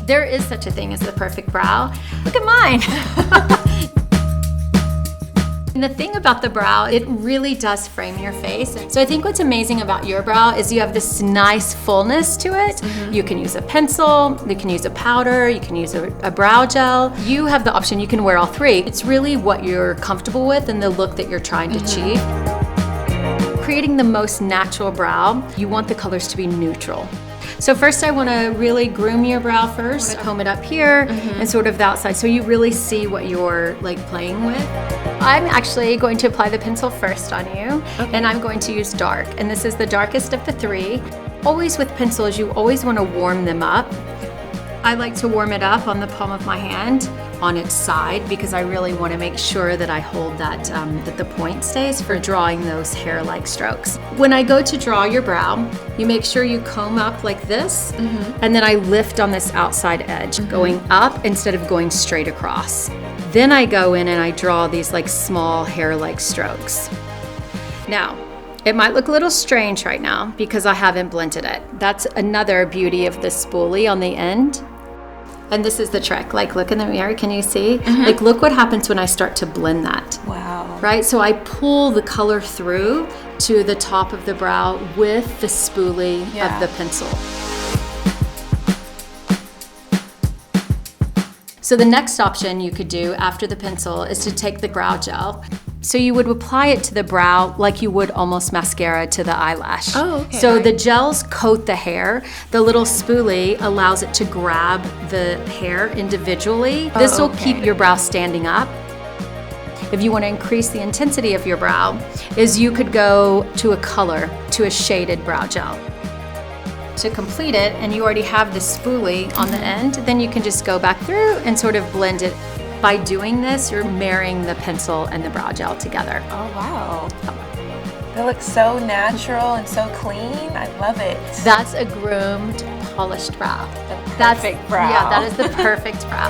There is such a thing as the perfect brow. Look at mine. And the thing about the brow, it really does frame your face. So I think what's amazing about your brow is you have this nice fullness to it. You can use a pencil, you can use a powder, you can use a brow gel. You have the option, you can wear all three. It's really what you're comfortable with and the look that you're trying to achieve. Creating the most natural brow, you want the colors to be neutral. So first I want to really groom your brow first, comb it up here and sort of the outside so you really see what you're like playing with. I'm actually going to apply the pencil first on you, and I'm going to use dark, and this is the darkest of the three. Always with pencils, you always want to warm them up. I like to warm it up on the palm of my hand on its side because I really want to make sure that I hold that, that the point stays for drawing those hair-like strokes. When I go to draw your brow, you make sure you comb up like this, and then I lift on this outside edge, going up instead of going straight across. Then I go in and I draw these like small hair-like strokes. Now, it might look a little strange right now because I haven't blended it. That's another beauty of the spoolie on the end. And this is the trick. Like, look in the mirror, can you see? Like, look what happens when I start to blend that. Wow. Right, so I pull the color through to the top of the brow with the spoolie of the pencil. So the next option you could do after the pencil is to take the brow gel. So you would apply it to the brow like you would almost mascara to the eyelash. Oh, okay. So the gels coat the hair. The little spoolie allows it to grab the hair individually. This will keep your brow standing up. If you want to increase the intensity of your brow, is you could go to a color, to a shaded brow gel. To complete it, and you already have the spoolie on the end, then you can just go back through and sort of blend it. By doing this, you're marrying the pencil and the brow gel together. Oh, wow. That looks so natural and so clean. I love it. That's a groomed, polished brow. The perfect brow. Yeah, that is the perfect brow.